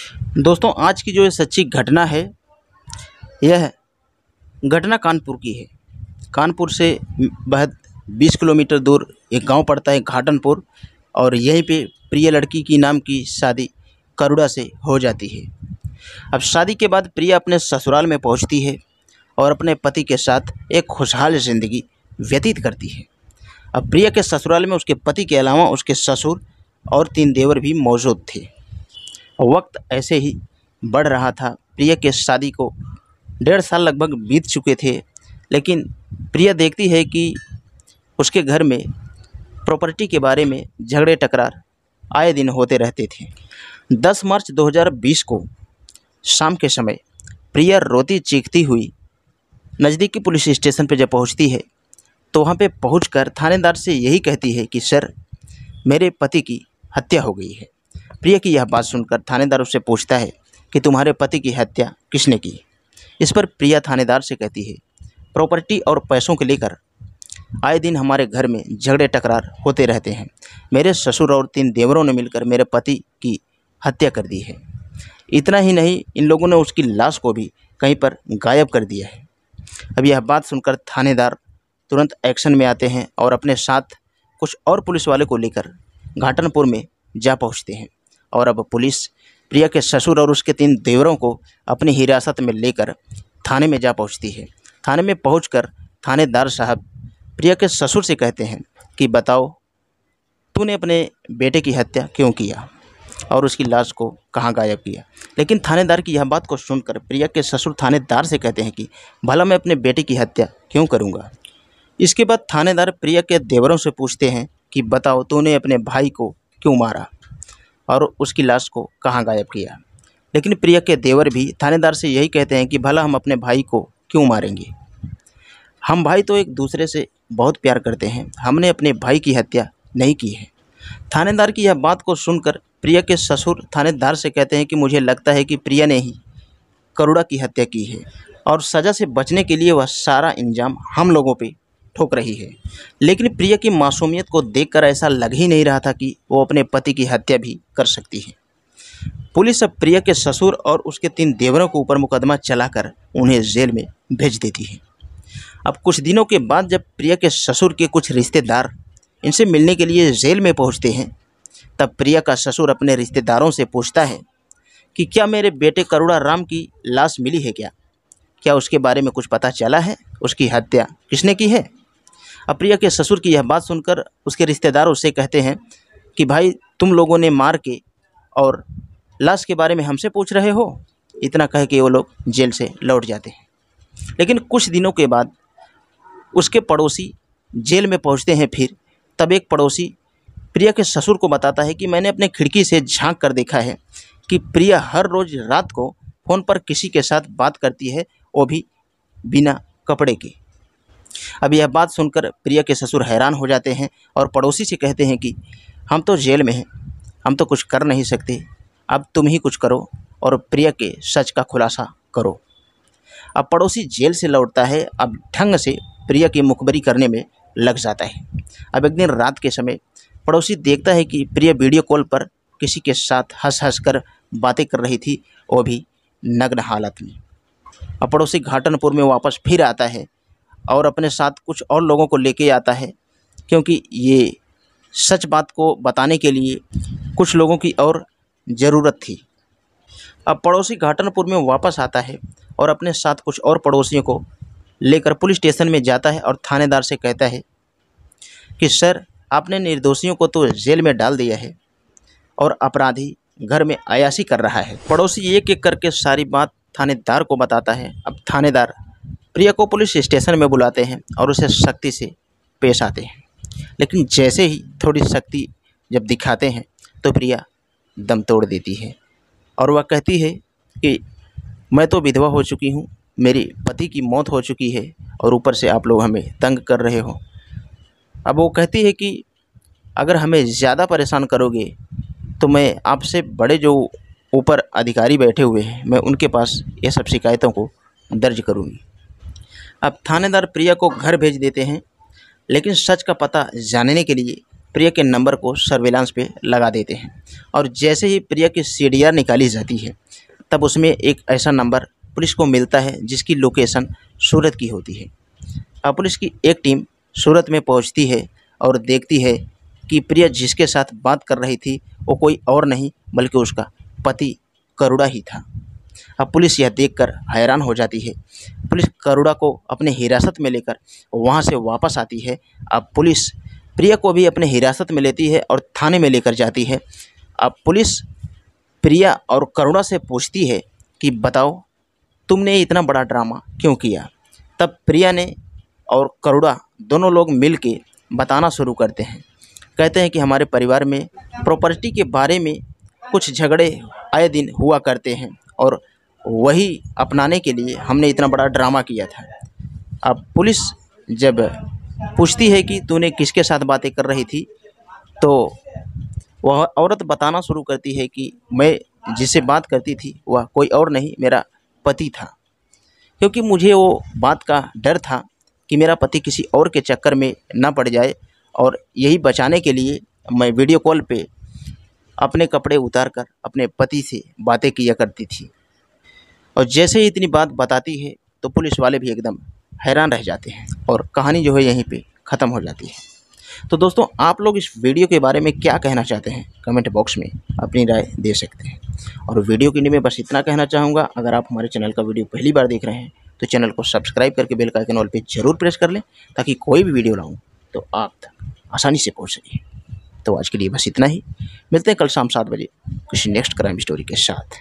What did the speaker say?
दोस्तों, आज की जो ये सच्ची घटना है, यह घटना कानपुर की है। कानपुर से महज 20 किलोमीटर दूर एक गांव पड़ता है घाटनपुर, और यहीं पे प्रिया लड़की की नाम की शादी करुड़ा से हो जाती है। अब शादी के बाद प्रिया अपने ससुराल में पहुंचती है और अपने पति के साथ एक खुशहाल ज़िंदगी व्यतीत करती है। अब प्रिया के ससुराल में उसके पति के अलावा उसके ससुर और 3 देवर भी मौजूद थे। वक्त ऐसे ही बढ़ रहा था। प्रिया के शादी को 1.5 साल लगभग बीत चुके थे, लेकिन प्रिया देखती है कि उसके घर में प्रॉपर्टी के बारे में झगड़े टकरार आए दिन होते रहते थे। 10 मार्च 2020 को शाम के समय प्रिया रोती चीखती हुई नज़दीकी पुलिस स्टेशन पर जब पहुंचती है, तो वहां पे पहुंचकर थानेदार से यही कहती है कि सर, मेरे पति की हत्या हो गई है। प्रिया की यह बात सुनकर थानेदार उससे पूछता है कि तुम्हारे पति की हत्या किसने की। इस पर प्रिया थानेदार से कहती है, प्रॉपर्टी और पैसों को लेकर आए दिन हमारे घर में झगड़े टकरार होते रहते हैं। मेरे ससुर और 3 देवरों ने मिलकर मेरे पति की हत्या कर दी है। इतना ही नहीं, इन लोगों ने उसकी लाश को भी कहीं पर गायब कर दिया है। अब यह बात सुनकर थानेदार तुरंत एक्शन में आते हैं और अपने साथ कुछ और पुलिस वाले को लेकर घाटनपुर में जा पहुंचते हैं। और अब पुलिस प्रिया के ससुर और उसके 3 देवरों को अपनी हिरासत में लेकर थाने में जा पहुंचती है। थाने में पहुंचकर थानेदार साहब प्रिया के ससुर से कहते हैं कि बताओ, तूने अपने बेटे की हत्या क्यों किया और उसकी लाश को कहाँ गायब किया। लेकिन थानेदार की यह बात को सुनकर प्रिया के ससुर थानेदार से कहते हैं कि भला मैं अपने बेटे की हत्या क्यों करूँगा। इसके बाद थानेदार प्रिया के देवरों से पूछते हैं कि बताओ, तूने अपने भाई को क्यों मारा और उसकी लाश को कहाँ गायब किया। लेकिन प्रिया के देवर भी थानेदार से यही कहते हैं कि भला हम अपने भाई को क्यों मारेंगे, हम भाई तो एक दूसरे से बहुत प्यार करते हैं, हमने अपने भाई की हत्या नहीं की है। थानेदार की यह बात को सुनकर प्रिया के ससुर थानेदार से कहते हैं कि मुझे लगता है कि प्रिया ने ही करुड़ा की हत्या की है और सज़ा से बचने के लिए वह सारा इल्ज़ाम हम लोगों पे ठोक रही है। लेकिन प्रिया की मासूमियत को देखकर ऐसा लग ही नहीं रहा था कि वो अपने पति की हत्या भी कर सकती है। पुलिस अब प्रिया के ससुर और उसके 3 देवरों के ऊपर मुकदमा चलाकर उन्हें जेल में भेज देती है। अब कुछ दिनों के बाद जब प्रिया के ससुर के कुछ रिश्तेदार इनसे मिलने के लिए जेल में पहुंचते हैं, तब प्रिया का ससुर अपने रिश्तेदारों से पूछता है कि क्या मेरे बेटे करुड़ा राम की लाश मिली है, क्या उसके बारे में कुछ पता चला है, उसकी हत्या किसने की है। अब प्रिया के ससुर की यह बात सुनकर उसके रिश्तेदार उससे कहते हैं कि भाई, तुम लोगों ने मार के और लाश के बारे में हमसे पूछ रहे हो। इतना कह के वो लोग जेल से लौट जाते हैं। लेकिन कुछ दिनों के बाद उसके पड़ोसी जेल में पहुंचते हैं। फिर तब एक पड़ोसी प्रिया के ससुर को बताता है कि मैंने अपने खिड़की से झांक कर देखा है कि प्रिया हर रोज़ रात को फ़ोन पर किसी के साथ बात करती है, वो भी बिना कपड़े के। अब यह बात सुनकर प्रिया के ससुर हैरान हो जाते हैं और पड़ोसी से कहते हैं कि हम तो जेल में हैं, हम तो कुछ कर नहीं सकते, अब तुम ही कुछ करो और प्रिया के सच का खुलासा करो। अब पड़ोसी जेल से लौटता है। अब ढंग से प्रिया की मुखबरी करने में लग जाता है। अब एक दिन रात के समय पड़ोसी देखता है कि प्रिया वीडियो कॉल पर किसी के साथ हंस हंस कर बातें कर रही थी, वो भी नग्न हालत में। अब पड़ोसी घाटनपुर में वापस फिर आता है और अपने साथ कुछ और लोगों को लेके आता है, क्योंकि ये सच बात को बताने के लिए कुछ लोगों की और ज़रूरत थी। अब पड़ोसी घाटनपुर में वापस आता है और अपने साथ कुछ और पड़ोसियों को लेकर पुलिस स्टेशन में जाता है और थानेदार से कहता है कि सर, आपने निर्दोषियों को तो जेल में डाल दिया है और अपराधी घर में अयाशी कर रहा है। पड़ोसी एक एक करके सारी बात थानेदार को बताता है। अब थानेदार प्रिया को पुलिस स्टेशन में बुलाते हैं और उसे सख्ती से पेश आते हैं। लेकिन जैसे ही थोड़ी सख्ती जब दिखाते हैं तो प्रिया दम तोड़ देती है और वह कहती है कि मैं तो विधवा हो चुकी हूँ, मेरे पति की मौत हो चुकी है और ऊपर से आप लोग हमें तंग कर रहे हो। अब वो कहती है कि अगर हमें ज़्यादा परेशान करोगे तो मैं आपसे बड़े जो ऊपर अधिकारी बैठे हुए हैं, मैं उनके पास ये सब शिकायतों को दर्ज करूँगी। अब थानेदार प्रिया को घर भेज देते हैं, लेकिन सच का पता जानने के लिए प्रिया के नंबर को सर्विलांस पे लगा देते हैं और जैसे ही प्रिया की सीडीआर निकाली जाती है तब उसमें एक ऐसा नंबर पुलिस को मिलता है जिसकी लोकेशन सूरत की होती है। अब पुलिस की एक टीम सूरत में पहुंचती है और देखती है कि प्रिया जिसके साथ बात कर रही थी वो कोई और नहीं बल्कि उसका पति करुणा ही था। अब पुलिस यह देखकर हैरान हो जाती है। पुलिस करुणा को अपने हिरासत में लेकर वहाँ से वापस आती है। अब पुलिस प्रिया को भी अपने हिरासत में लेती है और थाने में लेकर जाती है। अब पुलिस प्रिया और करुणा से पूछती है कि बताओ तुमने इतना बड़ा ड्रामा क्यों किया। तब प्रिया ने और करुणा दोनों लोग मिल के बताना शुरू करते हैं। कहते हैं कि हमारे परिवार में प्रॉपर्टी के बारे में कुछ झगड़े आए दिन हुआ करते हैं और वही अपनाने के लिए हमने इतना बड़ा ड्रामा किया था। अब पुलिस जब पूछती है कि तूने किसके साथ बातें कर रही थी तो वह औरत बताना शुरू करती है कि मैं जिससे बात करती थी वह कोई और नहीं मेरा पति था, क्योंकि मुझे वो बात का डर था कि मेरा पति किसी और के चक्कर में ना पड़ जाए और यही बचाने के लिए मैं वीडियो कॉल पे अपने कपड़े उतार कर अपने पति से बातें किया करती थी। और जैसे ही इतनी बात बताती है तो पुलिस वाले भी एकदम हैरान रह जाते हैं और कहानी जो है यहीं पे ख़त्म हो जाती है। तो दोस्तों आप लोग इस वीडियो के बारे में क्या कहना चाहते हैं कमेंट बॉक्स में अपनी राय दे सकते हैं। और वीडियो के लिए मैं बस इतना कहना चाहूँगा, अगर आप हमारे चैनल का वीडियो पहली बार देख रहे हैं तो चैनल को सब्सक्राइब करके बेल का आइकन ऑल पे ज़रूर प्रेस कर लें ताकि कोई भी वीडियो लाऊं तो आप तक आसानी से पहुँच सके। तो आज के लिए बस इतना ही, मिलते हैं कल शाम 7 बजे किसी नेक्स्ट क्राइम स्टोरी के साथ।